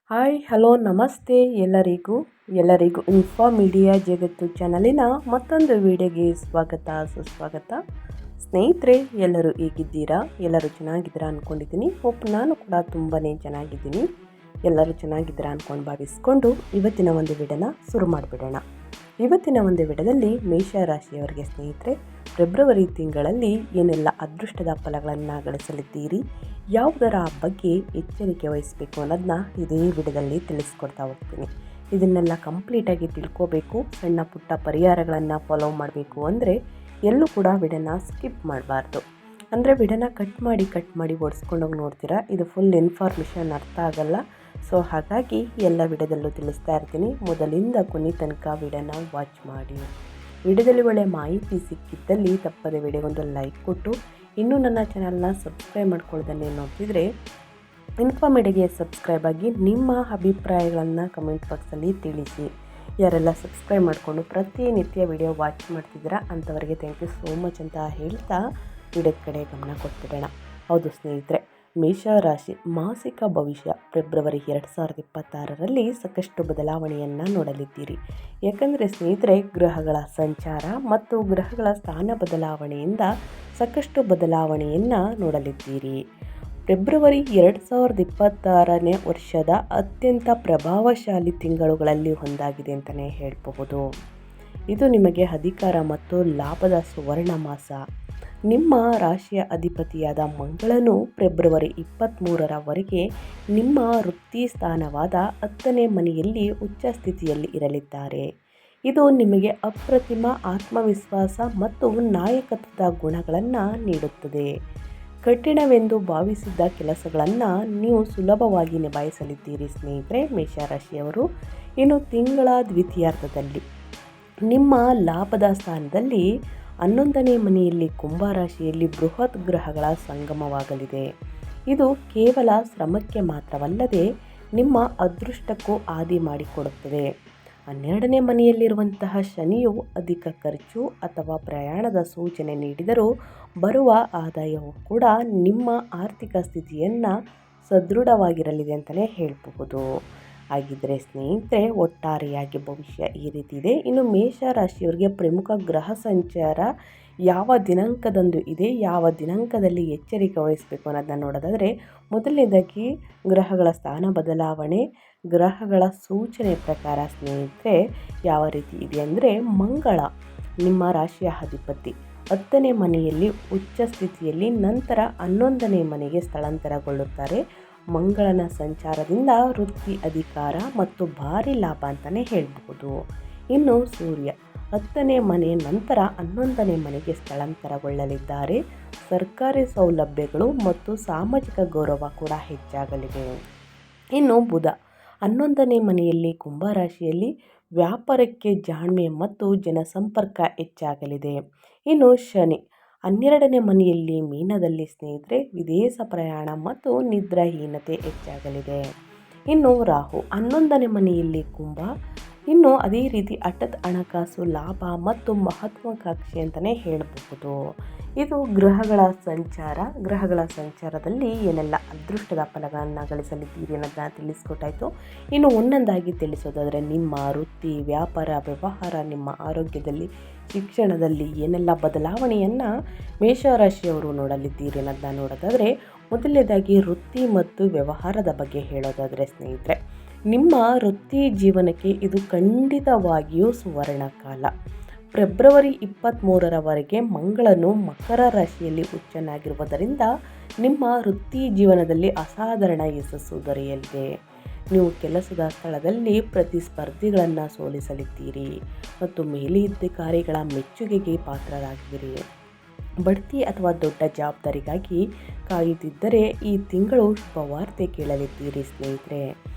Hi hello ನಮಸ್ತೆ ಎಲ್ಲರಿಗೂ info media ಜಗತ್ತು ಚಾನಲಿನ ಮತ್ತೊಂದು ವಿಡಿಯೋಗೆ ಸ್ವಾಗತ ಸುಸ್ವಾಗತ. ಸ್ನೇಹಿತರೆ, ಎಲ್ಲರೂ ಹೇಗಿದ್ದೀರಾ? ಎಲ್ಲರೂ ಚೆನ್ನಾಗಿದ್ದೀರಾ ಅಂದ್ಕೊಂಡಿದ್ದೀನಿ. ನಾನು ಕೂಡ ತುಂಬಾ ಚೆನ್ನಾಗಿದ್ದೀನಿ. ಎಲ್ಲರೂ ಚೆನ್ನಾಗಿದ್ದೀರಾ ಅಂದ್ಕೊಂಡು ಭಾವಿಸ್ಕೊಂಡು ಇವತ್ತಿನ ಒಂದು ವಿಡಿಯೋನ ಶುರು ಮಾಡಿಬಿಡೋಣ. ಇವತ್ತಿನ ಒಂದು ವಿಡಿಯೋದಲ್ಲಿ ಮೇಷರಾಶಿಯವರಿಗೆ ಸ್ನೇಹಿತರೆ, ಫೆಬ್ರವರಿ ತಿಂಗಳಲ್ಲಿ ಏನೆಲ್ಲ ಅದೃಷ್ಟದ ಫಲಗಳನ್ನು ಗಳಿಸಲಿದ್ದೀರಿ, ಯಾವುದರ ಬಗ್ಗೆ ಎಚ್ಚರಿಕೆ ವಹಿಸಬೇಕು ಅನ್ನೋದನ್ನ ಇದೇ ವಿಡಿಯೋದಲ್ಲಿ ತಿಳಿಸ್ಕೊಡ್ತಾ ಹೋಗ್ತೀನಿ. ಇದನ್ನೆಲ್ಲ ಕಂಪ್ಲೀಟಾಗಿ ತಿಳ್ಕೋಬೇಕು, ಸಣ್ಣ ಪುಟ್ಟ ಪರಿಹಾರಗಳನ್ನು ಫಾಲೋ ಮಾಡಬೇಕು ಅಂದರೆ ಎಲ್ಲೂ ಕೂಡ ವಿಡಿಯೋನ ಸ್ಕಿಪ್ ಮಾಡಬಾರ್ದು. ಅಂದರೆ ವಿಡಿಯೋನ ಕಟ್ ಮಾಡಿ ಓಡಿಸ್ಕೊಂಡೋಗಿ ನೋಡ್ತೀರಾ, ಇದು ಫುಲ್ ಇನ್ಫಾರ್ಮೇಷನ್ ಅರ್ಥ ಆಗಲ್ಲ. ಸೊ ಹಾಗಾಗಿ ಎಲ್ಲ ವಿಡಿಯೋದಲ್ಲೂ ತಿಳಿಸ್ತಾ ಇರ್ತೀನಿ. ಮೊದಲಿಂದ ಕೊನೆ ತನಕ ವಿಡಿಯೋನ ವಾಚ್ ಮಾಡಿ. ವಿಡಿಯೋದಲ್ಲಿ ಒಳ್ಳೆ ಮಾಹಿತಿ ಸಿಕ್ಕಿದ್ದಲ್ಲಿ ತಪ್ಪದೆ ವಿಡಿಯೋಗೊಂದು ಲೈಕ್ ಕೊಟ್ಟು, ಇನ್ನೂ ನನ್ನ ಚಾನಲ್ನ ಸಬ್ಸ್ಕ್ರೈಬ್ ಮಾಡ್ಕೊಳ್ಳೋದನ್ನೇ ನೋಡ್ತಿದ್ರೆ ಇನ್ಫಾರ್ಮೇಟಿವ್ಗೆ ಸಬ್ಸ್ಕ್ರೈಬ್ ಆಗಿ ನಿಮ್ಮ ಅಭಿಪ್ರಾಯಗಳನ್ನು ಕಮೆಂಟ್ ಬಾಕ್ಸಲ್ಲಿ ತಿಳಿಸಿ. ಯಾರೆಲ್ಲ ಸಬ್ಸ್ಕ್ರೈಬ್ ಮಾಡಿಕೊಂಡು ಪ್ರತಿನಿತ್ಯ ವಿಡಿಯೋ ವಾಚ್ ಮಾಡ್ತಿದ್ದೀರಾ ಅಂಥವರಿಗೆ ಥ್ಯಾಂಕ್ ಯು ಸೋ ಮಚ್ ಅಂತ ಹೇಳ್ತಾ ವಿಡಿಯೋದ ಕಡೆ ಗಮನ ಕೊಟ್ಬಿಡೋಣ. ಹೌದು ಸ್ನೇಹಿತರೆ, ಮೇಷರಾಶಿ ಮಾಸಿಕ ಭವಿಷ್ಯ ಫೆಬ್ರವರಿ 2026ರಲ್ಲಿ ಸಾಕಷ್ಟು ಬದಲಾವಣೆಯನ್ನು ನೋಡಲಿದ್ದೀರಿ. ಯಾಕಂದರೆ ಸ್ನೇಹಿತರೆ, ಗ್ರಹಗಳ ಸಂಚಾರ ಮತ್ತು ಗ್ರಹಗಳ ಸ್ಥಾನ ಬದಲಾವಣೆಯಿಂದ ಸಾಕಷ್ಟು ಬದಲಾವಣೆಯನ್ನು ನೋಡಲಿದ್ದೀರಿ. ಫೆಬ್ರವರಿ 2026ನೇ ವರ್ಷದ ಅತ್ಯಂತ ಪ್ರಭಾವಶಾಲಿ ತಿಂಗಳುಗಳಲ್ಲಿ ಒಂದಾಗಿದೆ ಅಂತಲೇ ಹೇಳಬಹುದು. ಇದು ನಿಮಗೆ ಅಧಿಕಾರ ಮತ್ತು ಲಾಭದ ಸುವರ್ಣ ಮಾಸ. ನಿಮ್ಮ ರಾಶಿಯ ಅಧಿಪತಿಯಾದ ಮಂಗಳನು ಫೆಬ್ರವರಿ 23ರವರೆಗೆ ನಿಮ್ಮ ವೃತ್ತಿ ಸ್ಥಾನವಾದ 10ನೇ ಮನೆಯಲ್ಲಿ ಉಚ್ಚ ಸ್ಥಿತಿಯಲ್ಲಿ ಇರಲಿದ್ದಾರೆ. ಇದು ನಿಮಗೆ ಅಪ್ರತಿಮ ಆತ್ಮವಿಶ್ವಾಸ ಮತ್ತು ನಾಯಕತ್ವದ ಗುಣಗಳನ್ನು ನೀಡುತ್ತದೆ. ಕಠಿಣವೆಂದು ಭಾವಿಸಿದ್ದ ಕೆಲಸಗಳನ್ನು ನೀವು ಸುಲಭವಾಗಿ ನಿಭಾಯಿಸಲಿದ್ದೀರಿ ಸ್ನೇಹಿತರೆ ಮೇಷರಾಶಿಯವರು. ಇನ್ನು ತಿಂಗಳ ದ್ವಿತೀಯಾರ್ಧದಲ್ಲಿ ನಿಮ್ಮ ಲಾಭದ ಸ್ಥಾನದಲ್ಲಿ 11ನೇ ಮನೆಯಲ್ಲಿ ಕುಂಭರಾಶಿಯಲ್ಲಿ ಬೃಹತ್ ಗ್ರಹಗಳ ಸಂಗಮವಾಗಲಿದೆ. ಇದು ಕೇವಲ ಶ್ರಮಕ್ಕೆ ಮಾತ್ರವಲ್ಲದೆ ನಿಮ್ಮ ಅದೃಷ್ಟಕ್ಕೂ ಆದಿ ಮಾಡಿಕೊಡುತ್ತದೆ. 12ನೇ ಮನೆಯಲ್ಲಿರುವಂತಹ ಶನಿಯು ಅಧಿಕ ಖರ್ಚು ಅಥವಾ ಪ್ರಯಾಣದ ಸೂಚನೆ ನೀಡಿದರೂ ಬರುವ ಆದಾಯವು ಕೂಡ ನಿಮ್ಮ ಆರ್ಥಿಕ ಸ್ಥಿತಿಯನ್ನು ಸದೃಢವಾಗಿರಲಿದೆ ಅಂತಲೇ ಹೇಳಬಹುದು. ಹಾಗಿದ್ದರೆ ಸ್ನೇಹಿತರೆ, ಒಟ್ಟಾರೆಯಾಗಿ ಭವಿಷ್ಯ ಈ ರೀತಿ ಇದೆ. ಇನ್ನು ಮೇಷರಾಶಿಯವರಿಗೆ ಪ್ರಮುಖ ಗ್ರಹ ಸಂಚಾರ ಯಾವ ದಿನಾಂಕದಂದು ಇದೆ, ಯಾವ ದಿನಾಂಕದಲ್ಲಿ ಎಚ್ಚರಿಕೆ ವಹಿಸಬೇಕು ಅನ್ನೋದನ್ನ ನೋಡೋದಾದರೆ, ಮೊದಲನೇದಾಗಿ ಗ್ರಹಗಳ ಸ್ಥಾನ ಬದಲಾವಣೆ, ಗ್ರಹಗಳ ಸೂಚನೆ ಪ್ರಕಾರ ಸ್ನೇಹಿತರೆ ಯಾವ ರೀತಿ ಇದೆ ಅಂದರೆ, ಮಂಗಳ ನಿಮ್ಮ ರಾಶಿಯ ಅಧಿಪತಿ 10ನೇ ಮನೆಯಲ್ಲಿ ಉಚ್ಚ ಸ್ಥಿತಿಯಲ್ಲಿ, ನಂತರ 11ನೇ ಮನೆಗೆ ಸ್ಥಳಾಂತರಗೊಳ್ಳುತ್ತಾರೆ. ಮಂಗಳನ ಸಂಚಾರದಿಂದ ವೃತ್ತಿ ಅಧಿಕಾರ ಮತ್ತು ಭಾರಿ ಲಾಭ ಅಂತಲೇ ಹೇಳಬಹುದು. ಇನ್ನು ಸೂರ್ಯ 10ನೇ ಮನೆಯ ನಂತರ 11ನೇ ಮನೆಗೆ ಸ್ಥಳಾಂತರಗೊಳ್ಳಲಿದ್ದಾರೆ. ಸರ್ಕಾರಿ ಸೌಲಭ್ಯಗಳು ಮತ್ತು ಸಾಮಾಜಿಕ ಗೌರವ ಕೂಡ ಹೆಚ್ಚಾಗಲಿವೆ. ಇನ್ನು ಬುಧ 11ನೇ ಮನೆಯಲ್ಲಿ ಕುಂಭರಾಶಿಯಲ್ಲಿ ವ್ಯಾಪಾರಕ್ಕೆ ಜಾಣ್ಮೆ ಮತ್ತು ಜನಸಂಪರ್ಕ ಹೆಚ್ಚಾಗಲಿದೆ. ಇನ್ನು ಶನಿ 12ನೇ ಮನೆಯಲ್ಲಿ ಮೀನದಲ್ಲಿ ಸ್ನೇಹಿತರೆ ವಿದೇಶ ಪ್ರಯಾಣ ಮತ್ತು ನಿದ್ರಾಹೀನತೆ ಹೆಚ್ಚಾಗಲಿದೆ. ಇನ್ನು ರಾಹು 11ನೇ ಮನೆಯಲ್ಲಿ ಕುಂಭ, ಇನ್ನು ಅದೇ ರೀತಿ ಹಠಾತ್ ಹಣಕಾಸು ಲಾಭ ಮತ್ತು ಮಹತ್ವಾಕಾಂಕ್ಷೆ ಅಂತಲೇ ಹೇಳಬಹುದು. ಇದು ಗ್ರಹಗಳ ಸಂಚಾರದಲ್ಲಿ ಏನೆಲ್ಲ ಅದೃಷ್ಟದ ಫಲಗಳನ್ನು ಗಳಿಸಲಿದ್ದೀರಿ ಅನ್ನೋದನ್ನ ತಿಳಿಸ್ಕೊಟ್ಟಾಯಿತು. ಇನ್ನು ಒಂದೊಂದಾಗಿ ತಿಳಿಸೋದಾದರೆ, ನಿಮ್ಮ ವೃತ್ತಿ, ವ್ಯಾಪಾರ, ವ್ಯವಹಾರ, ನಿಮ್ಮ ಆರೋಗ್ಯದಲ್ಲಿ, ಶಿಕ್ಷಣದಲ್ಲಿ ಏನೆಲ್ಲ ಬದಲಾವಣೆಯನ್ನು ಮೇಷರಾಶಿಯವರು ನೋಡಲಿದ್ದೀರಿ ಅನ್ನೋದನ್ನ ನೋಡೋದಾದರೆ, ಮೊದಲನೇದಾಗಿ ವೃತ್ತಿ ಮತ್ತು ವ್ಯವಹಾರದ ಬಗ್ಗೆ ಹೇಳೋದಾದರೆ ಸ್ನೇಹಿತರೆ, ನಿಮ್ಮ ವೃತ್ತಿ ಜೀವನಕ್ಕೆ ಇದು ಖಂಡಿತವಾಗಿಯೂ ಸುವರ್ಣ ಕಾಲ. ಫೆಬ್ರವರಿ 23ರವರೆಗೆ ಮಂಗಳನು ಮಕರ ರಾಶಿಯಲ್ಲಿ ಉಚ್ಚನಾಗಿರುವುದರಿಂದ ನಿಮ್ಮ ವೃತ್ತಿ ಜೀವನದಲ್ಲಿ ಅಸಾಧಾರಣ ಯಶಸ್ಸು ದೊರೆಯಲಿದೆ. ನೀವು ಕೆಲಸದ ಸ್ಥಳದಲ್ಲಿ ಪ್ರತಿಸ್ಪರ್ಧಿಗಳನ್ನು ಸೋಲಿಸಲಿದ್ದೀರಿ ಮತ್ತು ಮೇಲಧಿಕಾರಿಗಳ ಮೆಚ್ಚುಗೆಗೆ ಪಾತ್ರರಾಗಿರಿ. ಬಡ್ತಿ ಅಥವಾ ದೊಡ್ಡ ಜವಾಬ್ದಾರಿಗಾಗಿ ಕಾಯುತ್ತಿದ್ದರೆ ಈ ತಿಂಗಳು ಶುಭವಾರ್ತೆ ಕೇಳಲಿದ್ದೀರಿ ಸ್ನೇಹಿತರೆ.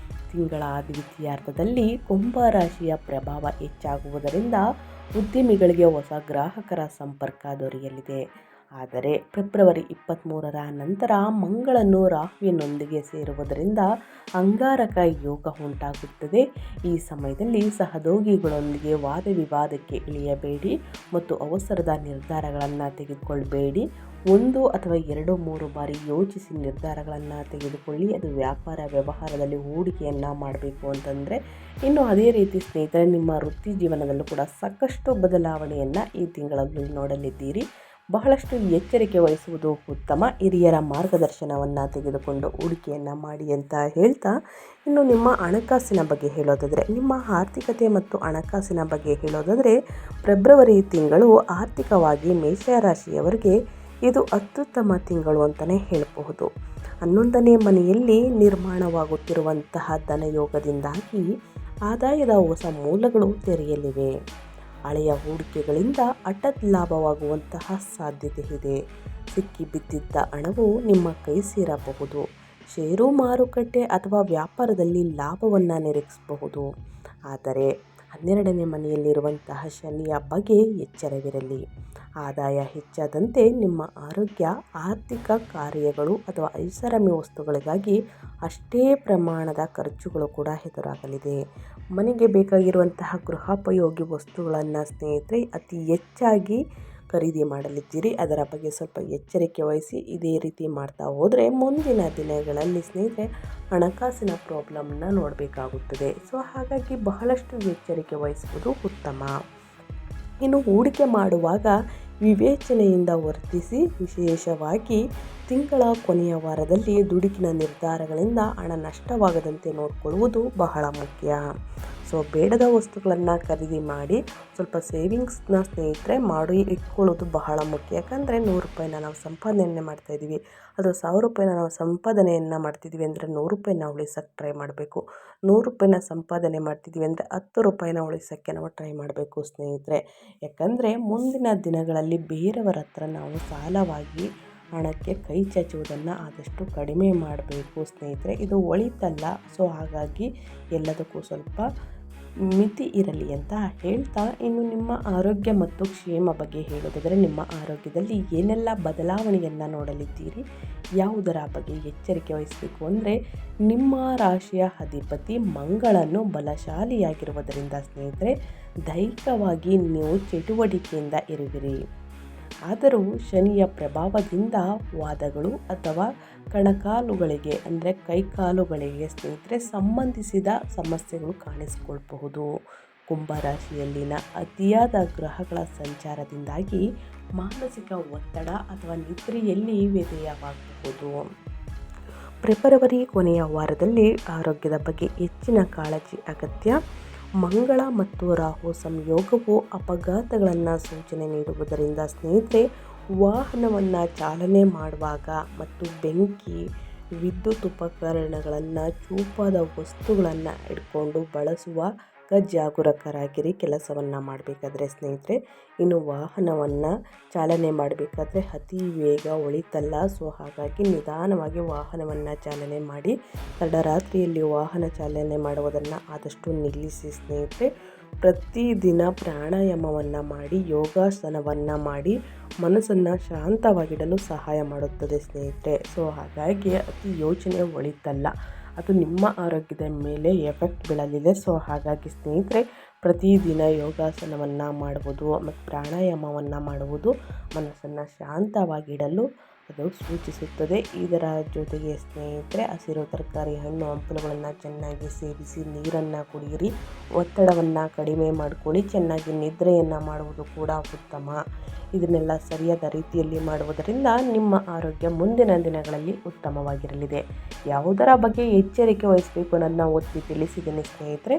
ತಿಂಗಳ ದ್ವಿತೀಯಾರ್ಧದಲ್ಲಿ ಕುಂಭರಾಶಿಯ ಪ್ರಭಾವ ಹೆಚ್ಚಾಗುವುದರಿಂದ ಉದ್ಯಮಿಗಳಿಗೆ ಹೊಸ ಗ್ರಾಹಕರ ಸಂಪರ್ಕ ದೊರೆಯಲಿದೆ. ಆದರೆ ಫೆಬ್ರವರಿ 23ರ ನಂತರ ಮಂಗಳನು ರಾಹುವಿನೊಂದಿಗೆ ಸೇರುವುದರಿಂದ ಅಂಗಾರಕ ಯೋಗ ಉಂಟಾಗುತ್ತದೆ. ಈ ಸಮಯದಲ್ಲಿ ಸಹೋದ್ಯೋಗಿಗಳೊಂದಿಗೆ ವಾದ ವಿವಾದಕ್ಕೆ ಇಳಿಯಬೇಡಿ ಮತ್ತು ಅವಸರದ ನಿರ್ಧಾರಗಳನ್ನು ತೆಗೆದುಕೊಳ್ಳಬೇಡಿ. 1 ಅಥವಾ 2-3 ಬಾರಿ ಯೋಚಿಸಿ ನಿರ್ಧಾರಗಳನ್ನು ತೆಗೆದುಕೊಳ್ಳಿ. ಅದು ವ್ಯಾಪಾರ ವ್ಯವಹಾರದಲ್ಲಿ ಹೂಡಿಕೆಯನ್ನು ಮಾಡಬೇಕು ಅಂತಂದರೆ. ಇನ್ನು ಅದೇ ರೀತಿ ಸ್ನೇಹಿತರೆ, ನಿಮ್ಮ ವೃತ್ತಿ ಜೀವನದಲ್ಲೂ ಕೂಡ ಸಾಕಷ್ಟು ಬದಲಾವಣೆಯನ್ನು ಈ ತಿಂಗಳಲ್ಲಿ ನೋಡಲಿದ್ದೀರಿ. ಬಹಳಷ್ಟು ಎಚ್ಚರಿಕೆ ವಹಿಸುವುದು ಉತ್ತಮ. ಹಿರಿಯರ ಮಾರ್ಗದರ್ಶನವನ್ನು ತೆಗೆದುಕೊಂಡು ಹೂಡಿಕೆಯನ್ನು ಮಾಡಿ ಅಂತ ಹೇಳ್ತಾ, ಇನ್ನು ನಿಮ್ಮ ಹಣಕಾಸಿನ ಬಗ್ಗೆ ಹೇಳೋದಾದರೆ, ನಿಮ್ಮ ಆರ್ಥಿಕತೆ ಮತ್ತು ಹಣಕಾಸಿನ ಬಗ್ಗೆ ಹೇಳೋದಾದರೆ, ಫೆಬ್ರವರಿ ತಿಂಗಳು ಆರ್ಥಿಕವಾಗಿ ಮೇಷರಾಶಿಯವರಿಗೆ ಇದು ಅತ್ಯುತ್ತಮ ತಿಂಗಳು ಅಂತಲೇ ಹೇಳಬಹುದು. 11ನೇ ಮನೆಯಲ್ಲಿ ನಿರ್ಮಾಣವಾಗುತ್ತಿರುವಂತಹ ಧನಯೋಗದಿಂದಾಗಿ ಆದಾಯದ ಹೊಸ ಮೂಲಗಳು ತೆರೆಯಲಿವೆ. ಹಳೆಯ ಹೂಡಿಕೆಗಳಿಂದ ಹಠಾತ್ ಲಾಭವಾಗುವಂತಹ ಸಾಧ್ಯತೆ ಇದೆ. ಸಿಕ್ಕಿಬಿದ್ದಿದ್ದ ಹಣವು ನಿಮ್ಮ ಕೈ ಸೇರಬಹುದು. ಷೇರು ಮಾರುಕಟ್ಟೆ ಅಥವಾ ವ್ಯಾಪಾರದಲ್ಲಿ ಲಾಭವನ್ನು ನಿರೀಕ್ಷಿಸಬಹುದು. ಆದರೆ 12ನೇ ಮನೆಯಲ್ಲಿರುವಂತಹ ಶನಿಯ ಬಗ್ಗೆ ಎಚ್ಚರವಿರಲಿ. ಆದಾಯ ಹೆಚ್ಚಾದಂತೆ ನಿಮ್ಮ ಆರೋಗ್ಯ, ಆರ್ಥಿಕ ಕಾರ್ಯಗಳು ಅಥವಾ ಐಷಾರಾಮಿ ವಸ್ತುಗಳಿಗಾಗಿ ಅಷ್ಟೇ ಪ್ರಮಾಣದ ಖರ್ಚುಗಳು ಕೂಡ ಎದುರಾಗಲಿದೆ. ಮನೆಗೆ ಬೇಕಾಗಿರುವಂತಹ ಗೃಹೋಪಯೋಗಿ ವಸ್ತುಗಳನ್ನು ಸ್ನೇಹಿತರೆ ಅತಿ ಹೆಚ್ಚಾಗಿ ಖರೀದಿ ಮಾಡಲಿದ್ದೀರಿ. ಅದರ ಬಗ್ಗೆ ಸ್ವಲ್ಪ ಎಚ್ಚರಿಕೆ ವಹಿಸಿ. ಇದೇ ರೀತಿ ಮಾಡ್ತಾ ಹೋದರೆ ಮುಂದಿನ ದಿನಗಳಲ್ಲಿ ಸ್ನೇಹಿತರೆ ಹಣಕಾಸಿನ ಪ್ರಾಬ್ಲಮ್ನ ನೋಡಬೇಕಾಗುತ್ತದೆ. ಸೊ ಹಾಗಾಗಿ ಬಹಳಷ್ಟು ಎಚ್ಚರಿಕೆ ವಹಿಸುವುದು ಉತ್ತಮ. ಇನ್ನು ಹೂಡಿಕೆ ಮಾಡುವಾಗ ವಿವೇಚನೆಯಿಂದ ವರ್ತಿಸಿ. ವಿಶೇಷವಾಗಿ ತಿಂಗಳ ಕೊನೆಯ ವಾರದಲ್ಲಿ ದುಡುಕಿನ ನಿರ್ಧಾರಗಳಿಂದ ಹಣ ನಷ್ಟವಾಗದಂತೆ ನೋಡಿಕೊಳ್ಳುವುದು ಬಹಳ ಮುಖ್ಯ. ಸೊ ಬೇಡದ ವಸ್ತುಗಳನ್ನು ಖರೀದಿ ಮಾಡಿ ಸ್ವಲ್ಪ ಸೇವಿಂಗ್ಸ್ನ ಸ್ನೇಹಿತರೆ ಮಾಡಿ ಇಟ್ಕೊಳ್ಳೋದು ಬಹಳ ಮುಖ್ಯ. ಯಾಕಂದರೆ 100 ರೂಪಾಯಿನ ನಾವು ಸಂಪಾದನೆ ಮಾಡ್ತಾಯಿದ್ದೀವಿ, ಅದು 1000 ರೂಪಾಯಿನ ನಾವು ಸಂಪಾದನೆಯನ್ನು ಮಾಡ್ತಿದ್ದೀವಿ ಅಂದರೆ 100 ರೂಪಾಯಿನ ಉಳಿಸೋಕ್ಕೆ ಟ್ರೈ ಮಾಡಬೇಕು. 100 ರೂಪಾಯಿನ ಸಂಪಾದನೆ ಮಾಡ್ತಿದ್ದೀವಿ ಅಂದರೆ 10 ರೂಪಾಯಿನ ಉಳಿಸೋಕ್ಕೆ ನಾವು ಟ್ರೈ ಮಾಡಬೇಕು ಸ್ನೇಹಿತರೆ. ಯಾಕಂದರೆ ಮುಂದಿನ ದಿನಗಳಲ್ಲಿ ಬೇರೆಯವರ ಹತ್ರ ನಾವು ಸಾಲವಾಗಿ ಹಣಕ್ಕೆ ಕೈ ಚಾಚುವುದನ್ನು ಆದಷ್ಟು ಕಡಿಮೆ ಮಾಡಬೇಕು ಸ್ನೇಹಿತರೆ. ಇದು ಒಳಿತಲ್ಲ. ಸೊ ಹಾಗಾಗಿ ಎಲ್ಲದಕ್ಕೂ ಸ್ವಲ್ಪ ಮಿತಿ ಇರಲಿ ಅಂತ ಹೇಳ್ತಾ, ಇನ್ನು ನಿಮ್ಮ ಆರೋಗ್ಯ ಮತ್ತು ಕ್ಷೇಮ ಬಗ್ಗೆ ಹೇಳೋದಾದರೆ, ನಿಮ್ಮ ಆರೋಗ್ಯದಲ್ಲಿ ಏನೆಲ್ಲ ಬದಲಾವಣೆಯನ್ನು ನೋಡಲಿದ್ದೀರಿ, ಯಾವುದರ ಬಗ್ಗೆ ಎಚ್ಚರಿಕೆ ವಹಿಸಬೇಕು ಅಂದರೆ, ನಿಮ್ಮ ರಾಶಿಯ ಅಧಿಪತಿ ಮಂಗಳನು ಬಲಶಾಲಿಯಾಗಿರುವುದರಿಂದ ಸ್ನೇಹಿತರೆ ದೈಹಿಕವಾಗಿ ನೀವು ಚಟುವಟಿಕೆಯಿಂದ ಇರುವಿರಿ. ಆದರೂ ಶನಿಯ ಪ್ರಭಾವದಿಂದ ವಾದಗಳು ಅಥವಾ ಕಣಕಾಲುಗಳಿಗೆ ಅಂದರೆ ಕೈಕಾಲುಗಳಿಗೆ ಸ್ನೇಹಿತರೆ ಸಂಬಂಧಿಸಿದ ಸಮಸ್ಯೆಗಳು ಕಾಣಿಸಿಕೊಳ್ಳಬಹುದು. ಕುಂಭರಾಶಿಯಲ್ಲಿನ ಅತಿಯಾದ ಗ್ರಹಗಳ ಸಂಚಾರದಿಂದಾಗಿ ಮಾನಸಿಕ ಒತ್ತಡ ಅಥವಾ ನಿದ್ರೆಯಲ್ಲಿ ವ್ಯತ್ಯಯವಾಗಬಹುದು. ಫೆಬ್ರವರಿ ಕೊನೆಯ ವಾರದಲ್ಲಿ ಆರೋಗ್ಯದ ಬಗ್ಗೆ ಹೆಚ್ಚಿನ ಕಾಳಜಿ ಅಗತ್ಯ. ಮಂಗಳ ಮತ್ತು ರಾಹು ಸಂಯೋಗವು ಅಪಘಾತಗಳನ್ನು ಸೂಚನೆ ನೀಡುವುದರಿಂದ ಸ್ನೇಹಿತರೆ ವಾಹನವನ್ನು ಚಾಲನೆ ಮಾಡುವಾಗ ಮತ್ತು ಬೆಂಕಿ, ವಿದ್ಯುತ್ ಉಪಕರಣಗಳನ್ನು, ಚೂಪಾದ ವಸ್ತುಗಳನ್ನು ಇಟ್ಕೊಂಡು ಬಳಸುವಾಗ ಜಾಗರೂಕರಾಗಿರಿ ಕೆಲಸವನ್ನು ಮಾಡಬೇಕಾದ್ರೆ ಸ್ನೇಹಿತರೆ. ಇನ್ನು ವಾಹನವನ್ನು ಚಾಲನೆ ಮಾಡಬೇಕಾದ್ರೆ ಅತಿ ವೇಗ ಒಳಿತಲ್ಲ. ಸೊ ಹಾಗಾಗಿ ನಿಧಾನವಾಗಿ ವಾಹನವನ್ನು ಚಾಲನೆ ಮಾಡಿ. ತಡರಾತ್ರಿಯಲ್ಲಿ ವಾಹನ ಚಾಲನೆ ಮಾಡುವುದನ್ನು ಆದಷ್ಟು ನಿಲ್ಲಿಸಿ ಸ್ನೇಹಿತರೆ. ಪ್ರತಿದಿನ ಪ್ರಾಣಾಯಾಮವನ್ನು ಮಾಡಿ, ಯೋಗಾಸನವನ್ನು ಮಾಡಿ ಮನಸ್ಸನ್ನು ಶಾಂತವಾಗಿಡಲು ಸಹಾಯ ಮಾಡುತ್ತದೆ ಸ್ನೇಹಿತರೆ. ಸೊ ಹಾಗಾಗಿ ಅತಿ ಯೋಚನೆ ಒಳಿತಲ್ಲ, ಅದು ನಿಮ್ಮ ಆರೋಗ್ಯದ ಮೇಲೆ ಎಫೆಕ್ಟ್ ಬೀಳಲಿದೆ. ಸೊ ಹಾಗಾಗಿ ಸ್ನೇಹಿತರೆ ಪ್ರತಿದಿನ ಯೋಗಾಸನವನ್ನು ಮಾಡುವುದು ಮತ್ತು ಪ್ರಾಣಾಯಾಮವನ್ನು ಮಾಡುವುದು ಮನಸ್ಸನ್ನು ಶಾಂತವಾಗಿಡಲು ಅದು ಸೂಚಿಸುತ್ತದೆ. ಇದರ ಜೊತೆಗೆ ಸ್ನೇಹಿತರೆ ಹಸಿರು ತರಕಾರಿ, ಹಣ್ಣು ಹಂಪಲುಗಳನ್ನು ಚೆನ್ನಾಗಿ ಸೇವಿಸಿ, ನೀರನ್ನು ಕುಡಿಯಿರಿ, ಒತ್ತಡವನ್ನು ಕಡಿಮೆ ಮಾಡಿಕೊಳ್ಳಿ, ಚೆನ್ನಾಗಿ ನಿದ್ರೆಯನ್ನು ಮಾಡುವುದು ಕೂಡ ಉತ್ತಮ. ಇದನ್ನೆಲ್ಲ ಸರಿಯಾದ ರೀತಿಯಲ್ಲಿ ಮಾಡುವುದರಿಂದ ನಿಮ್ಮ ಆರೋಗ್ಯ ಮುಂದಿನ ದಿನಗಳಲ್ಲಿ ಉತ್ತಮವಾಗಿರಲಿದೆ. ಯಾವುದರ ಬಗ್ಗೆ ಎಚ್ಚರಿಕೆ ವಹಿಸಬೇಕು ಅನ್ನೋದನ್ನ ಒತ್ತಿ ತಿಳಿಸಿದ್ದೀನಿ ಸ್ನೇಹಿತರೆ.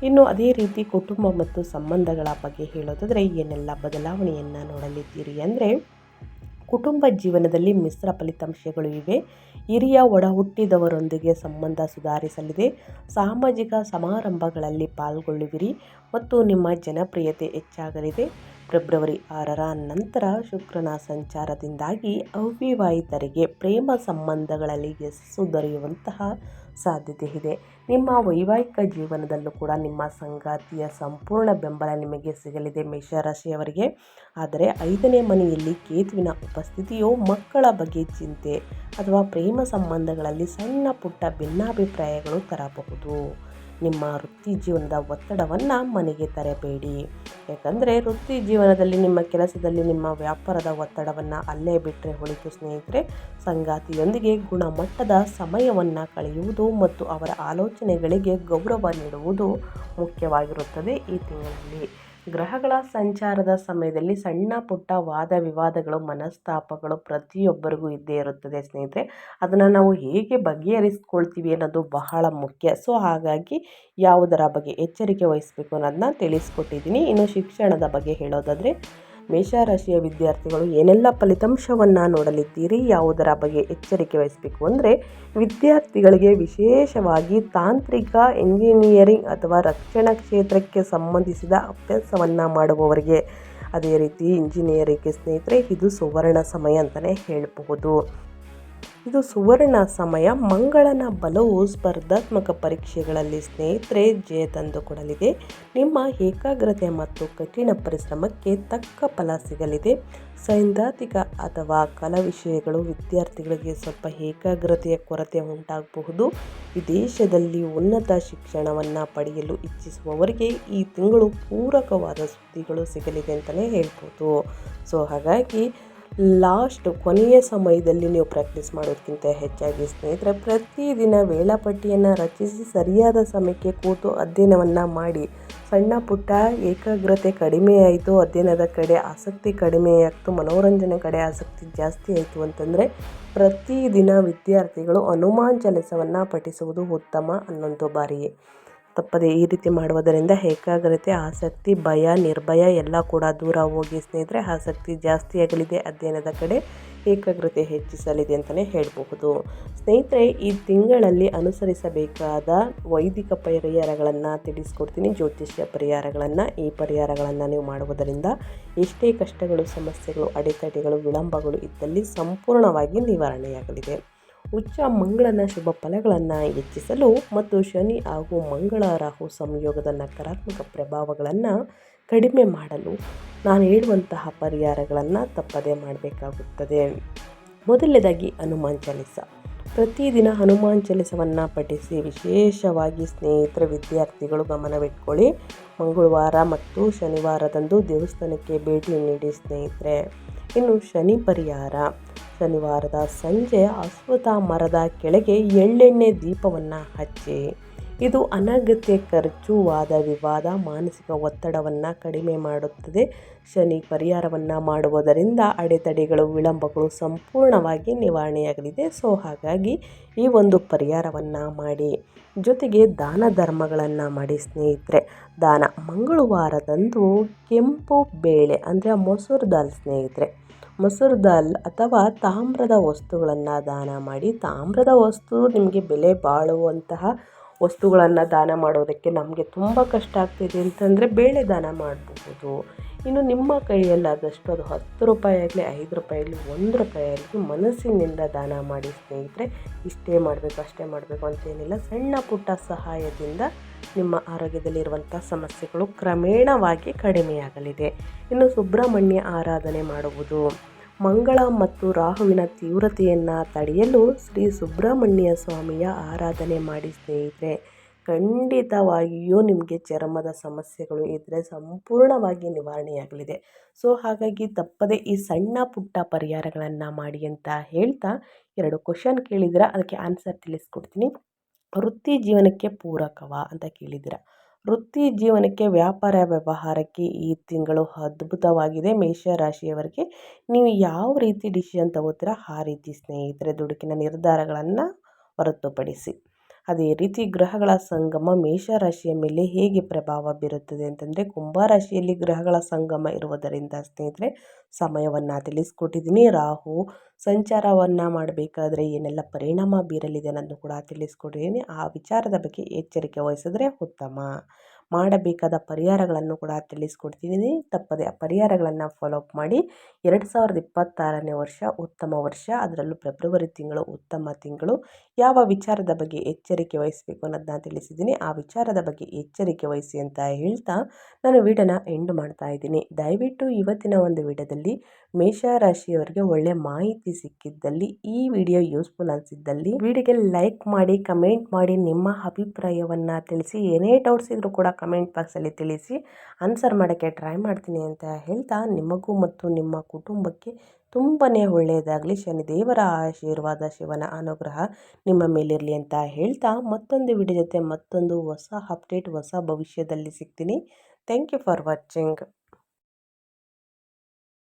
ಇನ್ನು ಅದೇ ರೀತಿ ಕುಟುಂಬ ಮತ್ತು ಸಂಬಂಧಗಳ ಬಗ್ಗೆ ಹೇಳೋದಾದರೆ ಏನೆಲ್ಲ ಬದಲಾವಣೆಯನ್ನು ನೋಡಲಿದ್ದೀರಿ ಅಂದರೆ, ಕುಟುಂಬ ಜೀವನದಲ್ಲಿ ಮಿಶ್ರ ಫಲಿತಾಂಶಗಳು ಇವೆ. ಹಿರಿಯ ಒಡ ಹುಟ್ಟಿದವರೊಂದಿಗೆ ಸಂಬಂಧ ಸುಧಾರಿಸಲಿದೆ. ಸಾಮಾಜಿಕ ಸಮಾರಂಭಗಳಲ್ಲಿ ಪಾಲ್ಗೊಳ್ಳುವಿರಿ ಮತ್ತು ನಿಮ್ಮ ಜನಪ್ರಿಯತೆ ಹೆಚ್ಚಾಗಲಿದೆ. ಫೆಬ್ರವರಿ 6ರ ನಂತರ ಶುಕ್ರನ ಸಂಚಾರದಿಂದಾಗಿ ಅವಿವಾಹಿತರಿಗೆ ಪ್ರೇಮ ಸಂಬಂಧಗಳಲ್ಲಿ ಯಶಸ್ಸು ದೊರೆಯುವಂತಹ ಸಾಧ್ಯತೆ ಇದೆ. ನಿಮ್ಮ ವೈವಾಹಿಕ ಜೀವನದಲ್ಲೂ ಕೂಡ ನಿಮ್ಮ ಸಂಗಾತಿಯ ಸಂಪೂರ್ಣ ಬೆಂಬಲ ನಿಮಗೆ ಸಿಗಲಿದೆ ಮೇಷರಾಶಿಯವರಿಗೆ. ಆದರೆ 5ನೇ ಮನೆಯಲ್ಲಿ ಕೇತುವಿನ ಉಪಸ್ಥಿತಿಯು ಮಕ್ಕಳ ಬಗ್ಗೆ ಚಿಂತೆ ಅಥವಾ ಪ್ರೇಮ ಸಂಬಂಧಗಳಲ್ಲಿ ಸಣ್ಣ ಪುಟ್ಟ ಭಿನ್ನಾಭಿಪ್ರಾಯಗಳು ತರಬಹುದು. ನಿಮ್ಮ ವೃತ್ತಿ ಜೀವನದ ಒತ್ತಡವನ್ನು ಮನೆಗೆ ತರಬೇಡಿ. ಯಾಕಂದರೆ ವೃತ್ತಿ ಜೀವನದಲ್ಲಿ ನಿಮ್ಮ ಕೆಲಸದಲ್ಲಿ ನಿಮ್ಮ ವ್ಯಾಪಾರದ ಒತ್ತಡವನ್ನು ಅಲ್ಲೇ ಬಿಟ್ಟರೆ ಹೊಳಿತು ಸ್ನೇಹಿತರೆ. ಸಂಗಾತಿಯೊಂದಿಗೆ ಗುಣಮಟ್ಟದ ಸಮಯವನ್ನು ಕಳೆಯುವುದು ಮತ್ತು ಅವರ ಆಲೋಚನೆಗಳಿಗೆ ಗೌರವ ನೀಡುವುದು ಮುಖ್ಯವಾಗಿರುತ್ತದೆ ಈ ತಿಂಗಳಲ್ಲಿ. ಗ್ರಹಗಳ ಸಂಚಾರದ ಸಮಯದಲ್ಲಿ ಸಣ್ಣ ಪುಟ್ಟ ವಾದ ವಿವಾದಗಳು ಮನಸ್ತಾಪಗಳು ಪ್ರತಿಯೊಬ್ಬರಿಗೂ ಇದ್ದೇ ಇರುತ್ತದೆ ಸ್ನೇಹಿತರೆ. ಅದನ್ನು ನಾವು ಹೇಗೆ ಬಗೆಹರಿಸ್ಕೊಳ್ತೀವಿ ಅನ್ನೋದು ಬಹಳ ಮುಖ್ಯ. ಸೊ ಹಾಗಾಗಿ ಯಾವುದರ ಬಗ್ಗೆ ಎಚ್ಚರಿಕೆ ವಹಿಸಬೇಕು ಅನ್ನೋದನ್ನ ತಿಳಿಸ್ಕೊಟ್ಟಿದ್ದೀನಿ. ಇನ್ನು ಶಿಕ್ಷಣದ ಬಗ್ಗೆ ಹೇಳೋದಾದರೆ ಮೇಷರಾಶಿಯ ವಿದ್ಯಾರ್ಥಿಗಳು ಏನೆಲ್ಲ ಫಲಿತಾಂಶವನ್ನು ನೋಡಲಿದ್ದೀರಿ, ಯಾವುದರ ಬಗ್ಗೆ ಎಚ್ಚರಿಕೆ ವಹಿಸಬೇಕು ಅಂದರೆ ವಿದ್ಯಾರ್ಥಿಗಳಿಗೆ ವಿಶೇಷವಾಗಿ ತಾಂತ್ರಿಕ, ಎಂಜಿನಿಯರಿಂಗ್ ಅಥವಾ ರಕ್ಷಣಾ ಕ್ಷೇತ್ರಕ್ಕೆ ಸಂಬಂಧಿಸಿದ ಅಭ್ಯಾಸವನ್ನು ಮಾಡುವವರಿಗೆ, ಅದೇ ರೀತಿ ಇಂಜಿನಿಯರಿಂಗ್ಗೆ ಸ್ನೇಹಿತರೆ ಇದು ಸುವರ್ಣ ಸಮಯ ಅಂತಲೇ ಹೇಳಬಹುದು. ಇದು ಸುವರ್ಣ ಸಮಯ. ಮಂಗಳನ ಬಲವು ಸ್ಪರ್ಧಾತ್ಮಕ ಪರೀಕ್ಷೆಗಳಲ್ಲಿ ಸ್ನೇಹಿತರೆ ಜಯ ತಂದುಕೊಡಲಿದೆ. ನಿಮ್ಮ ಏಕಾಗ್ರತೆ ಮತ್ತು ಕಠಿಣ ಪರಿಶ್ರಮಕ್ಕೆ ತಕ್ಕ ಫಲ ಸಿಗಲಿದೆ. ಸೈದ್ಧಾಂತಿಕ ಅಥವಾ ಕಲಾ ವಿಷಯಗಳು ವಿದ್ಯಾರ್ಥಿಗಳಿಗೆ ಸ್ವಲ್ಪ ಏಕಾಗ್ರತೆಯ ಕೊರತೆ ಉಂಟಾಗಬಹುದು. ವಿದೇಶದಲ್ಲಿ ಉನ್ನತ ಶಿಕ್ಷಣವನ್ನು ಪಡೆಯಲು ಇಚ್ಛಿಸುವವರಿಗೆ ಈ ತಿಂಗಳು ಪೂರಕವಾದ ಸುದ್ದಿಗಳು ಸಿಗಲಿದೆ ಅಂತಲೇ ಹೇಳ್ಬೋದು. ಸೊ ಹಾಗಾಗಿ ಕೊನೆಯ ಸಮಯದಲ್ಲಿ ನೀವು ಪ್ರಾಕ್ಟೀಸ್ ಮಾಡೋದಕ್ಕಿಂತ ಹೆಚ್ಚಾಗಿ ಸ್ನೇಹಿತರೆ ಪ್ರತಿದಿನ ವೇಳಾಪಟ್ಟಿಯನ್ನು ರಚಿಸಿ ಸರಿಯಾದ ಸಮಯಕ್ಕೆ ಕೂತು ಅಧ್ಯಯನವನ್ನು ಮಾಡಿ. ಸಣ್ಣ ಪುಟ್ಟ ಏಕಾಗ್ರತೆ ಕಡಿಮೆ ಆಯಿತು, ಅಧ್ಯಯನದ ಕಡೆ ಆಸಕ್ತಿ ಕಡಿಮೆ ಆಯಿತು, ಮನೋರಂಜನೆ ಕಡೆ ಆಸಕ್ತಿ ಜಾಸ್ತಿ ಆಯಿತು ಅಂತಂದರೆ ಪ್ರತಿದಿನ ವಿದ್ಯಾರ್ಥಿಗಳು ಹನುಮಾನ್ ಚಾಲಿಸವನ್ನು ಪಠಿಸುವುದು ಉತ್ತಮ. 11 ಬಾರಿ ತಪ್ಪದೆ ಈ ರೀತಿ ಮಾಡುವುದರಿಂದ ಏಕಾಗ್ರತೆ, ಆಸಕ್ತಿ, ಭಯ, ನಿರ್ಭಯ ಎಲ್ಲ ಕೂಡ ದೂರ ಹೋಗಿ ಸ್ನೇಹಿತರೆ ಆಸಕ್ತಿ ಜಾಸ್ತಿ ಆಗಲಿದೆ, ಅಧ್ಯಯನದ ಕಡೆ ಏಕಾಗ್ರತೆ ಹೆಚ್ಚಿಸಲಿದೆ ಅಂತಲೇ ಹೇಳಬಹುದು. ಸ್ನೇಹಿತರೆ ಈ ತಿಂಗಳಲ್ಲಿ ಅನುಸರಿಸಬೇಕಾದ ವೈದಿಕ ಪರಿಹಾರಗಳನ್ನು ತಿಳಿಸ್ಕೊಡ್ತೀನಿ, ಜ್ಯೋತಿಷ್ಯ ಪರಿಹಾರಗಳನ್ನು. ಈ ಪರಿಹಾರಗಳನ್ನು ನೀವು ಮಾಡುವುದರಿಂದ ಎಷ್ಟೇ ಕಷ್ಟಗಳು, ಸಮಸ್ಯೆಗಳು, ಅಡೆತಡೆಗಳು, ವಿಳಂಬಗಳು ಇದ್ದಲ್ಲಿ ಸಂಪೂರ್ಣವಾಗಿ ನಿವಾರಣೆಯಾಗಲಿದೆ. ಉಚ್ಚ ಮಂಗಳನ ಶುಭ ಫಲಗಳನ್ನು ಹೆಚ್ಚಿಸಲು ಮತ್ತು ಶನಿ ಹಾಗೂ ಮಂಗಳ ರಾಹು ಸಂಯೋಗದ ನಕಾರಾತ್ಮಕ ಪ್ರಭಾವಗಳನ್ನು ಕಡಿಮೆ ಮಾಡಲು ನಾನು ಹೇಳುವಂತಹ ಪರಿಹಾರಗಳನ್ನು ತಪ್ಪದೇ ಮಾಡಬೇಕಾಗುತ್ತದೆ. ಮೊದಲನೇದಾಗಿ ಹನುಮಾನ್ ಚಾಲಿಸ. ಪ್ರತಿದಿನ ಹನುಮಾನ್ ಚಾಲಿಸವನ್ನು ಪಠಿಸಿ. ವಿಶೇಷವಾಗಿ ಸ್ನೇಹಿತರ ವಿದ್ಯಾರ್ಥಿಗಳು ಗಮನವಿಟ್ಕೊಳ್ಳಿ, ಮಂಗಳವಾರ ಮತ್ತು ಶನಿವಾರದಂದು ದೇವಸ್ಥಾನಕ್ಕೆ ಭೇಟಿ ನೀಡಿ ಸ್ನೇಹಿತರೆ. ಇನ್ನು ಶನಿ ಪರಿಹಾರ, ಶನಿವಾರದ ಸಂಜೆ ಅಶ್ವತ್ಥ ಮರದ ಕೆಳಗೆ ಎಳ್ಳೆಣ್ಣೆ ದೀಪವನ್ನು ಹಚ್ಚಿ. ಇದು ಅನಗತ್ಯ ಖರ್ಚು, ವಾದ ವಿವಾದ, ಮಾನಸಿಕ ಒತ್ತಡವನ್ನು ಕಡಿಮೆ ಮಾಡುತ್ತದೆ. ಶನಿ ಪರಿಹಾರವನ್ನು ಮಾಡುವುದರಿಂದ ಅಡೆತಡೆಗಳು, ವಿಳಂಬಗಳು ಸಂಪೂರ್ಣವಾಗಿ ನಿವಾರಣೆಯಾಗಲಿದೆ. ಸೊ ಹಾಗಾಗಿ ಈ ಒಂದು ಪರಿಹಾರವನ್ನು ಮಾಡಿ. ಜೊತೆಗೆ ದಾನ ಧರ್ಮಗಳನ್ನು ಮಾಡಿ ಸ್ನೇಹಿತರೆ. ದಾನ ಮಂಗಳವಾರದಂದು ಕೆಂಪು ಬೇಳೆ ಅಂದರೆ ಮೊಸರು ದಾಲ್ ಸ್ನೇಹಿತರೆ, ಮೊಸರು ದಾಲ್ ಅಥವಾ ತಾಮ್ರದ ವಸ್ತುಗಳನ್ನು ದಾನ ಮಾಡಿ. ತಾಮ್ರದ ವಸ್ತು ನಿಮಗೆ ಬೆಲೆ ಬಾಳುವಂತಹ ವಸ್ತುಗಳನ್ನು ದಾನ ಮಾಡೋದಕ್ಕೆ ನಮಗೆ ತುಂಬ ಕಷ್ಟ ಆಗ್ತಿದೆ ಅಂತಂದರೆ ಬೇಳೆ ದಾನ ಮಾಡಬಹುದು. ಇನ್ನು ನಿಮ್ಮ ಕೈಯಲ್ಲಾದಷ್ಟು ಅದು 10 ರೂಪಾಯಿ ಆಗಲಿ, 5 ರೂಪಾಯಿ ಆಗಲಿ, 1 ರೂಪಾಯಿ ಆಗಲಿ ಮನಸ್ಸಿನಿಂದ ದಾನ ಮಾಡಿ ಸ್ನೇಹಿತರೆ. ಇಷ್ಟೇ ಮಾಡಬೇಕು ಅಷ್ಟೇ ಮಾಡಬೇಕು ಅಂತೇನಿಲ್ಲ, ಸಣ್ಣ ಪುಟ್ಟ ಸಹಾಯದಿಂದ ನಿಮ್ಮ ಆರೋಗ್ಯದಲ್ಲಿರುವಂಥ ಸಮಸ್ಯೆಗಳು ಕ್ರಮೇಣವಾಗಿ ಕಡಿಮೆಯಾಗಲಿದೆ. ಇನ್ನು ಸುಬ್ರಹ್ಮಣ್ಯ ಆರಾಧನೆ ಮಾಡುವುದು. ಮಂಗಳ ಮತ್ತು ರಾಹುವಿನ ತೀವ್ರತೆಯನ್ನು ತಡೆಯಲು ಶ್ರೀ ಸುಬ್ರಹ್ಮಣ್ಯ ಸ್ವಾಮಿಯ ಆರಾಧನೆ ಮಾಡಿ ಸ್ನೇಹಿತರೆ. ಖಂಡಿತವಾಗಿಯೂ ನಿಮಗೆ ಚರ್ಮದ ಸಮಸ್ಯೆಗಳು ಇದ್ದರೆ ಸಂಪೂರ್ಣವಾಗಿ ನಿವಾರಣೆಯಾಗಲಿದೆ. ಸೊ ಹಾಗಾಗಿ ತಪ್ಪದೆ ಈ ಸಣ್ಣ ಪುಟ್ಟ ಪರಿಹಾರಗಳನ್ನು ಮಾಡಿ ಅಂತ ಹೇಳ್ತಾ 2 ಕ್ವಶನ್ ಕೇಳಿದಿರ, ಅದಕ್ಕೆ ಆನ್ಸರ್ ತಿಳಿಸ್ಕೊಡ್ತೀನಿ. ವೃತ್ತಿ ಜೀವನಕ್ಕೆ ಪೂರಕವಾ ಅಂತ ಕೇಳಿದ್ದೀರ. ವೃತ್ತಿ ಜೀವನಕ್ಕೆ, ವ್ಯಾಪಾರ ವ್ಯವಹಾರಕ್ಕೆ ಈ ತಿಂಗಳು ಅದ್ಭುತವಾಗಿದೆ. ಮೇಷರಾಶಿಯವರಿಗೆ ನೀವು ಯಾವ ರೀತಿ ಡಿಸಿಷನ್ ತಗೋತೀರಾ ಆ ರೀತಿ ಸ್ನೇಹಿತರೆ ದುಡುಕಿನ ನಿರ್ಧಾರಗಳನ್ನು ಹೊರತುಪಡಿಸಿ. ಅದೇ ರೀತಿ ಗ್ರಹಗಳ ಸಂಗಮ ಮೇಷರಾಶಿಯ ಮೇಲೆ ಹೇಗೆ ಪ್ರಭಾವ ಬೀರುತ್ತದೆ ಅಂತಂದರೆ, ಕುಂಭರಾಶಿಯಲ್ಲಿ ಗ್ರಹಗಳ ಸಂಗಮ ಇರುವುದರಿಂದ ಸ್ನೇಹಿತರೆ ಸಮಯವನ್ನು ತಿಳಿಸ್ಕೊಟ್ಟಿದ್ದೀನಿ. ರಾಹು ಸಂಚಾರವನ್ನು ಮಾಡಬೇಕಾದ್ರೆ ಏನೆಲ್ಲ ಪರಿಣಾಮ ಬೀರಲಿದೆ ಅನ್ನೋದು ಕೂಡ ತಿಳಿಸ್ಕೊಟ್ಟಿದ್ದೀನಿ. ಆ ವಿಚಾರದ ಬಗ್ಗೆ ಎಚ್ಚರಿಕೆ ವಹಿಸಿದ್ರೆ ಉತ್ತಮ. ಮಾಡಬೇಕಾದ ಪರಿಹಾರಗಳನ್ನು ಕೂಡ ತಿಳಿಸ್ಕೊಡ್ತಿದ್ದೀನಿ. ತಪ್ಪದೆ ಆ ಪರಿಹಾರಗಳನ್ನು ಫಾಲೋ ಅಪ್ ಮಾಡಿ. 2026ನೇ ವರ್ಷ ಉತ್ತಮ ವರ್ಷ, ಅದರಲ್ಲೂ ಫೆಬ್ರವರಿ ತಿಂಗಳು ಉತ್ತಮ ತಿಂಗಳು. ಯಾವ ವಿಚಾರದ ಬಗ್ಗೆ ಎಚ್ಚರಿಕೆ ವಹಿಸಬೇಕು ಅನ್ನೋದನ್ನ ತಿಳಿಸಿದ್ದೀನಿ. ಆ ವಿಚಾರದ ಬಗ್ಗೆ ಎಚ್ಚರಿಕೆ ವಹಿಸಿ ಅಂತ ಹೇಳ್ತಾ ನಾನು ವಿಡಿಯೋನ ಎಂಡ್ ಮಾಡ್ತಾ ಇದ್ದೀನಿ. ದಯವಿಟ್ಟು ಇವತ್ತಿನ ಒಂದು ವಿಡಿಯೋದಲ್ಲಿ ಮೇಷರಾಶಿಯವರಿಗೆ ಒಳ್ಳೆ ಮಾಹಿತಿ ಸಿಕ್ಕಿದ್ದಲ್ಲಿ, ಈ ವಿಡಿಯೋ ಯೂಸ್ಫುಲ್ ಅನಿಸಿದ್ದಲ್ಲಿ ವಿಡಿಯೋಗೆ ಲೈಕ್ ಮಾಡಿ, ಕಮೆಂಟ್ ಮಾಡಿ, ನಿಮ್ಮ ಅಭಿಪ್ರಾಯವನ್ನು ತಿಳಿಸಿ. ಏನೇ ಡೌಟ್ಸ್ ಇದ್ರೂ ಕೂಡ ಕಮೆಂಟ್ ಬಾಕ್ಸಲ್ಲಿ ತಿಳಿಸಿ, ಆನ್ಸರ್ ಮಾಡೋಕ್ಕೆ ಟ್ರೈ ಮಾಡ್ತೀನಿ ಅಂತ ಹೇಳ್ತಾ, ನಿಮಗೂ ಮತ್ತು ನಿಮ್ಮ ಕುಟುಂಬಕ್ಕೆ ತುಂಬಾ ಒಳ್ಳೆಯದಾಗಲಿ, ಶನಿದೇವರ ಆಶೀರ್ವಾದ, ಶಿವನ ಅನುಗ್ರಹ ನಿಮ್ಮ ಮೇಲಿರಲಿ ಅಂತ ಹೇಳ್ತಾ, ಮತ್ತೊಂದು ವಿಡಿಯೋ ಜೊತೆ ಮತ್ತೊಂದು ಹೊಸ ಅಪ್ಡೇಟ್, ಹೊಸ ಭವಿಷ್ಯದಲ್ಲಿ ಸಿಗ್ತೀನಿ. Thank you for watching.